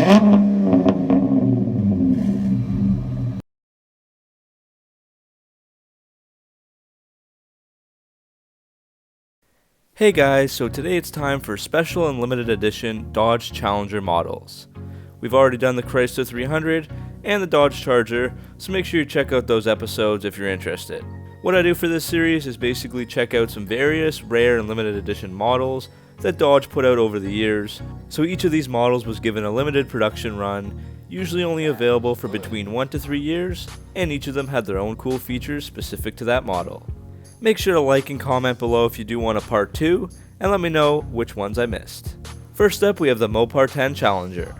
Hey guys, so today it's time for special and limited edition Dodge Challenger models. We've already done the Chrysler 300 and the Dodge Charger, so make sure you check out those episodes if you're interested. What I do for this series is basically check out some various rare and limited edition models that Dodge put out over the years, so each of these models was given a limited production run, usually only available for between 1 to 3 years, and each of them had their own cool features specific to that model. Make sure to like and comment below if you do want a part 2, and let me know which ones I missed. First up, we have the Mopar 10 Challenger.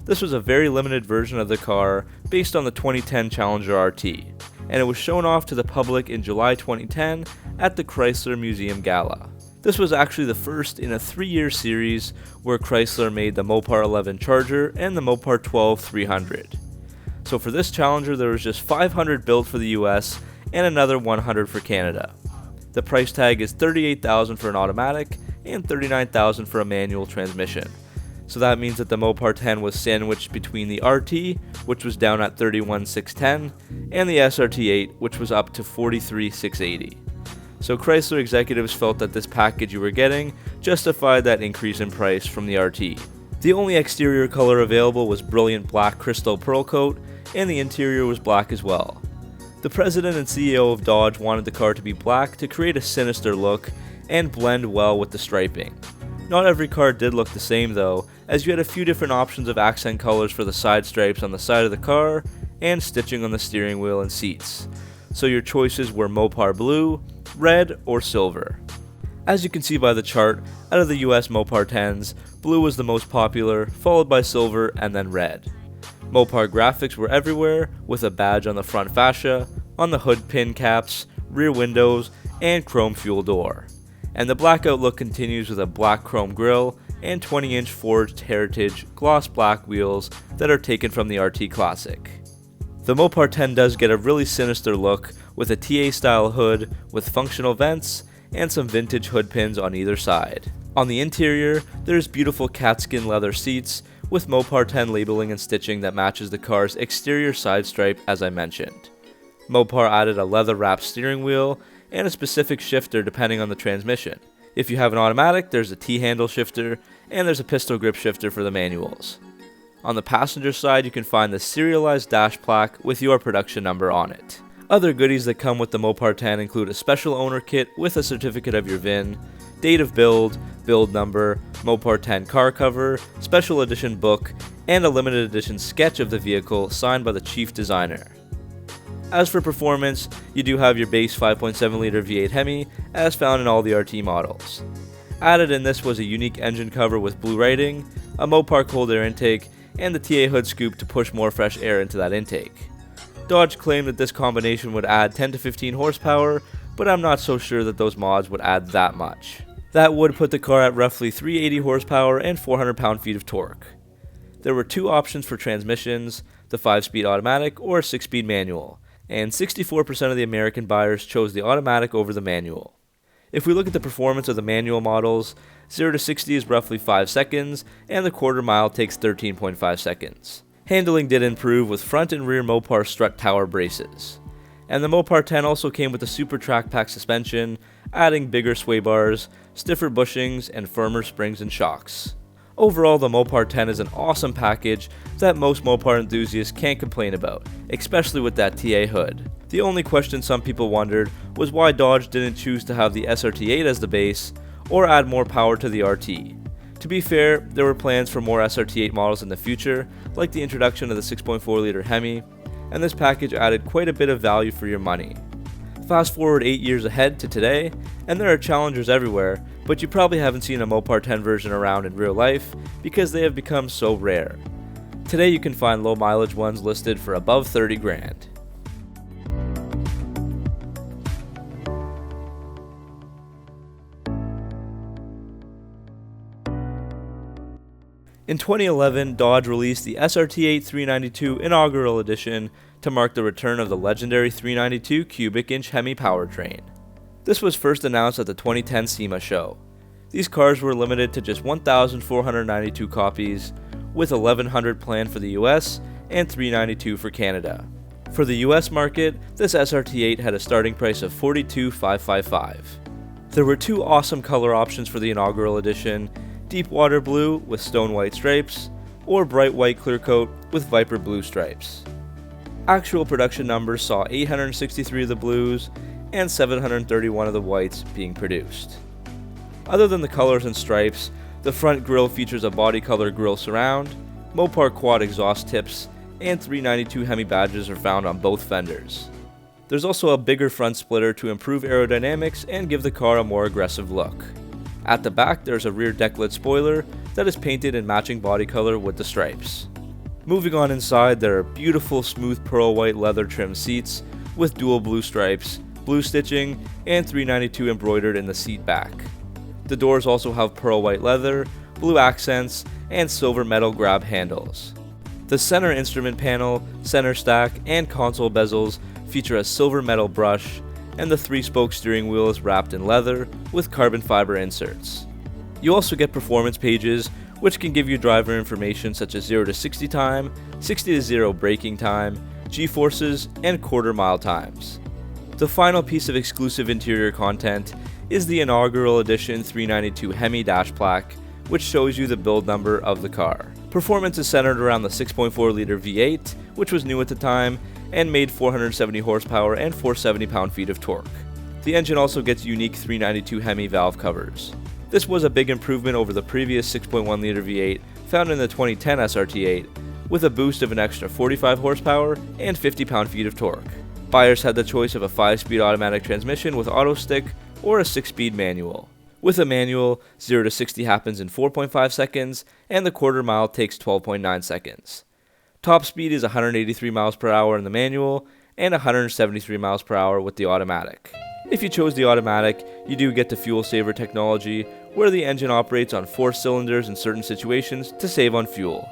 This was a very limited version of the car based on the 2010 Challenger RT, and it was shown off to the public in July 2010 at the Chrysler Museum Gala. This was actually the first in a 3-year series where Chrysler made the Mopar 11 Charger and the Mopar 12 300. So for this Challenger there was just 500 built for the US and another 100 for Canada. The price tag is $38,000 for an automatic and $39,000 for a manual transmission. So that means that the Mopar 10 was sandwiched between the RT, which was down at $31,610, and the SRT8, which was up to $43,680. So Chrysler executives felt that this package you were getting justified that increase in price from the RT. The only exterior color available was brilliant black crystal pearl coat, and the interior was black as well. The president and CEO of Dodge wanted the car to be black to create a sinister look and blend well with the striping. Not every car did look the same though, as you had a few different options of accent colors for the side stripes on the side of the car and stitching on the steering wheel and seats. So your choices were Mopar blue, red, or silver. As you can see by the chart, out of the US Mopar 10s, blue was the most popular, followed by silver and then red. Mopar graphics were everywhere, with a badge on the front fascia, on the hood pin caps, rear windows, and chrome fuel door. And the blackout look continues with a black chrome grille and 20-inch forged heritage gloss black wheels that are taken from the RT Classic. The Mopar 10 does get a really sinister look with a TA style hood with functional vents and some vintage hood pins on either side. On the interior, there's beautiful catskin leather seats with Mopar 10 labeling and stitching that matches the car's exterior side stripe as I mentioned. Mopar added a leather wrapped steering wheel and a specific shifter depending on the transmission. If you have an automatic, there's a T-handle shifter and there's a pistol grip shifter for the manuals. On the passenger side, you can find the serialized dash plaque with your production number on it. Other goodies that come with the Mopar 10 include a special owner kit with a certificate of your VIN, date of build, build number, Mopar 10 car cover, special edition book, and a limited edition sketch of the vehicle signed by the chief designer. As for performance, you do have your base 5.7 liter V8 Hemi as found in all the RT models. Added in this was a unique engine cover with blue writing, a Mopar cold air intake, and the TA hood scoop to push more fresh air into that intake. Dodge claimed that this combination would add 10 to 15 horsepower, but I'm not so sure that those mods would add that much. That would put the car at roughly 380 horsepower and 400 pound-feet of torque. There were two options for transmissions, the 5-speed automatic or 6-speed manual, and 64% of the American buyers chose the automatic over the manual. If we look at the performance of the manual models, 0 to 60 is roughly 5 seconds, and the quarter mile takes 13.5 seconds. Handling did improve with front and rear Mopar strut tower braces. And the Mopar 10 also came with a super track pack suspension, adding bigger sway bars, stiffer bushings, and firmer springs and shocks. Overall, the Mopar 10 is an awesome package that most Mopar enthusiasts can't complain about, especially with that TA hood. The only question some people wondered was why Dodge didn't choose to have the SRT8 as the base, or add more power to the RT. To be fair, there were plans for more SRT8 models in the future, like the introduction of the 6.4 liter Hemi, and this package added quite a bit of value for your money. Fast forward 8 years ahead to today, and there are Challengers everywhere, but you probably haven't seen a Mopar 10 version around in real life because they have become so rare. Today you can find low mileage ones listed for above 30 grand. In 2011, Dodge released the SRT8 392 Inaugural Edition to mark the return of the legendary 392 cubic inch Hemi powertrain. This was first announced at the 2010 SEMA show. These cars were limited to just 1,492 copies, with $1,100 planned for the US and $392 for Canada. For the US market, this SRT8 had a starting price of $42,555. There were two awesome color options for the Inaugural Edition: deep water blue with stone white stripes, or bright white clear coat with viper blue stripes. Actual production numbers saw 863 of the blues and 731 of the whites being produced. Other than the colors and stripes, the front grille features a body color grille surround, Mopar quad exhaust tips, and 392 Hemi badges are found on both fenders. There's also a bigger front splitter to improve aerodynamics and give the car a more aggressive look. At the back, there's a rear deck-lit spoiler that is painted in matching body color with the stripes. Moving on inside, there are beautiful smooth pearl white leather trim seats with dual blue stripes, blue stitching, and 392 embroidered in the seat back. The doors also have pearl white leather, blue accents, and silver metal grab handles. The center instrument panel, center stack, and console bezels feature a silver metal brush, and the 3-spoke steering wheel is wrapped in leather with carbon fiber inserts. You also get performance pages, which can give you driver information such as 0 to 60 time, 60 to 0 braking time, G-forces, and quarter-mile times. The final piece of exclusive interior content is the Inaugural Edition 392 Hemi dash plaque, which shows you the build number of the car. Performance is centered around the 6.4-liter V8, which was new at the time, and made 470 horsepower and 470 pound-feet of torque. The engine also gets unique 392 Hemi valve covers. This was a big improvement over the previous 6.1-liter V8 found in the 2010 SRT8, with a boost of an extra 45 horsepower and 50 pound-feet of torque. Buyers had the choice of a 5-speed automatic transmission with auto stick or a 6-speed manual. With a manual, 0 to 60 happens in 4.5 seconds, and the quarter mile takes 12.9 seconds. Top speed is 183 miles per hour in the manual, and 173 miles per hour with the automatic. If you chose the automatic, you do get the fuel saver technology, where the engine operates on 4 cylinders in certain situations to save on fuel.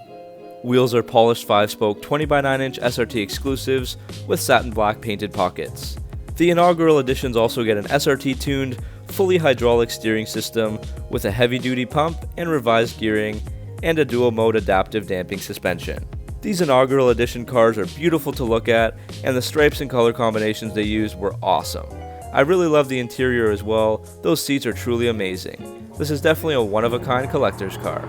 Wheels are polished 5-spoke 20x9-inch SRT exclusives with satin black painted pockets. The Inaugural Editions also get an SRT-tuned, fully hydraulic steering system with a heavy-duty pump and revised gearing, and a dual-mode adaptive damping suspension. These Inaugural Edition cars are beautiful to look at, and the stripes and color combinations they used were awesome. I really love the interior as well. Those seats are truly amazing. This is definitely a one-of-a-kind collector's car.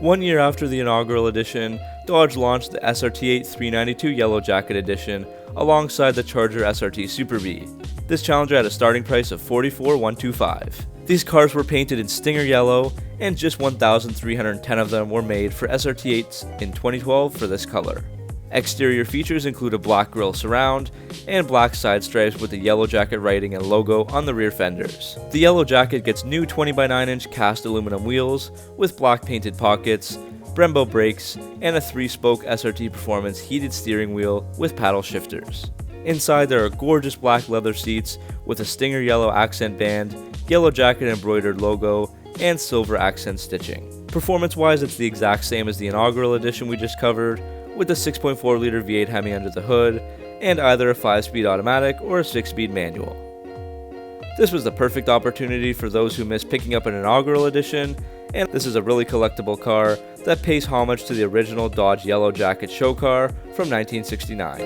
1 year after the Inaugural Edition, Dodge launched the SRT8 392 Yellow Jacket Edition alongside the Charger SRT Super B. This Challenger had a starting price of $44,125. These cars were painted in Stinger Yellow, and just 1,310 of them were made for SRT8s in 2012 for this color. Exterior features include a black grille surround and black side stripes with the Yellow Jacket writing and logo on the rear fenders. The Yellow Jacket gets new 20x9-inch cast aluminum wheels with black painted pockets, Brembo brakes, and a 3-spoke SRT Performance heated steering wheel with paddle shifters. Inside there are gorgeous black leather seats with a Stinger Yellow accent band, Yellow Jacket embroidered logo, and silver accent stitching. Performance-wise, it's the exact same as the Inaugural Edition we just covered, with a 6.4-liter V8 Hemi under the hood, and either a 5-speed automatic or a 6-speed manual. This was the perfect opportunity for those who miss picking up an Inaugural Edition, and this is a really collectible car that pays homage to the original Dodge Yellow Jacket show car from 1969.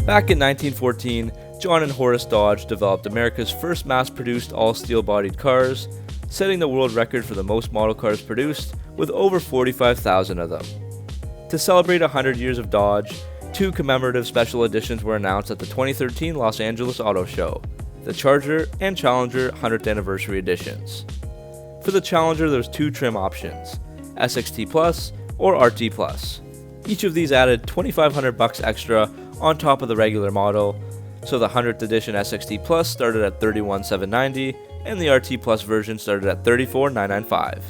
Back in 1914, John and Horace Dodge developed America's first mass-produced all-steel bodied cars, setting the world record for the most model cars produced, with over 45,000 of them. To celebrate 100 years of Dodge, 2 commemorative special editions were announced at the 2013 Los Angeles Auto Show, the Charger and Challenger 100th Anniversary Editions. For the Challenger, there's 2 trim options, SXT Plus or RT Plus. Each of these added $2,500 extra on top of the regular model, so the 100th edition SXT Plus started at $31,790 and the RT Plus version started at $34,995.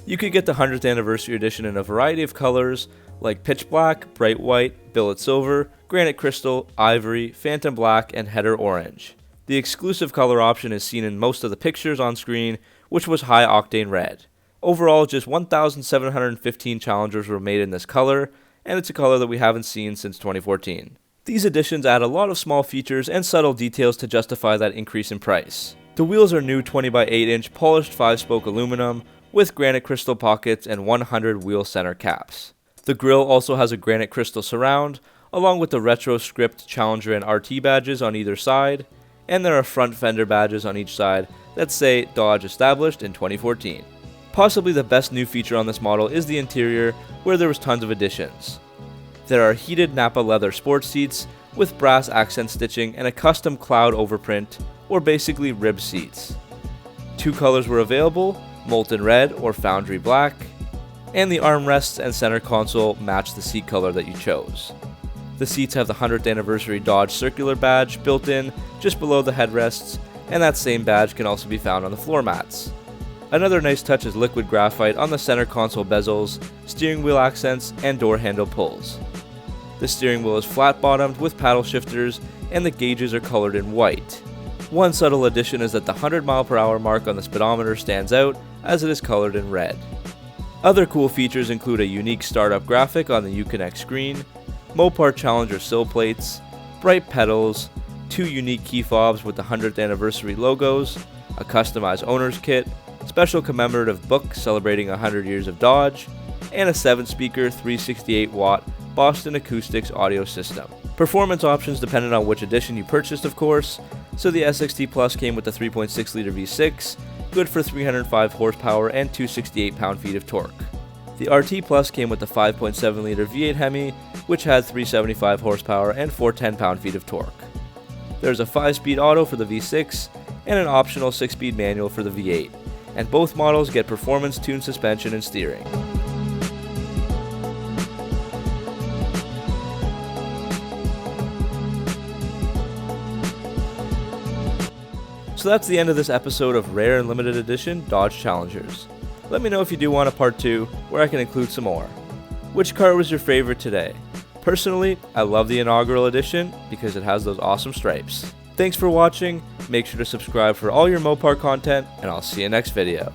You could get the 100th anniversary edition in a variety of colors, like pitch black, bright white, billet silver, granite crystal, ivory, phantom black, and header orange. The exclusive color option is seen in most of the pictures on screen, which was high octane red. Overall, just 1,715 Challengers were made in this color, and it's a color that we haven't seen since 2014. These additions add a lot of small features and subtle details to justify that increase in price. The wheels are new 20x8-inch polished 5-spoke aluminum with granite crystal pockets and 100 wheel center caps. The grille also has a granite crystal surround, along with the retro script Challenger and RT badges on either side, and there are front fender badges on each side that say Dodge established in 2014. Possibly the best new feature on this model is the interior, where there was tons of additions. There are heated Napa leather sports seats with brass accent stitching and a custom cloud overprint, or basically rib seats. 2 colors were available, molten red or foundry black, and the armrests and center console match the seat color that you chose. The seats have the 100th anniversary Dodge circular badge built in just below the headrests, and that same badge can also be found on the floor mats. Another nice touch is liquid graphite on the center console bezels, steering wheel accents, and door handle pulls. The steering wheel is flat bottomed with paddle shifters, and the gauges are colored in white. One subtle addition is that the 100 mph mark on the speedometer stands out, as it is colored in red. Other cool features include a unique startup graphic on the Uconnect screen, Mopar Challenger sill plates, bright pedals, 2 unique key fobs with the 100th anniversary logos, a customized owner's kit, special commemorative book celebrating 100 years of Dodge, and a 7-speaker 368-watt Boston Acoustics audio system. Performance options depended on which edition you purchased, of course, so the SXT Plus came with the 3.6-liter V6, good for 305 horsepower and 268 pound-feet of torque. The RT Plus came with the 5.7-liter V8 Hemi, which had 375 horsepower and 410 pound-feet of torque. There's a 5-speed auto for the V6 and an optional 6-speed manual for the V8, and both models get performance-tuned suspension and steering. So that's the end of this episode of Rare and Limited Edition Dodge Challengers. Let me know if you do want a part 2, where I can include some more. Which car was your favorite today? Personally, I love the Inaugural Edition because it has those awesome stripes. Thanks for watching, make sure to subscribe for all your Mopar content, and I'll see you next video.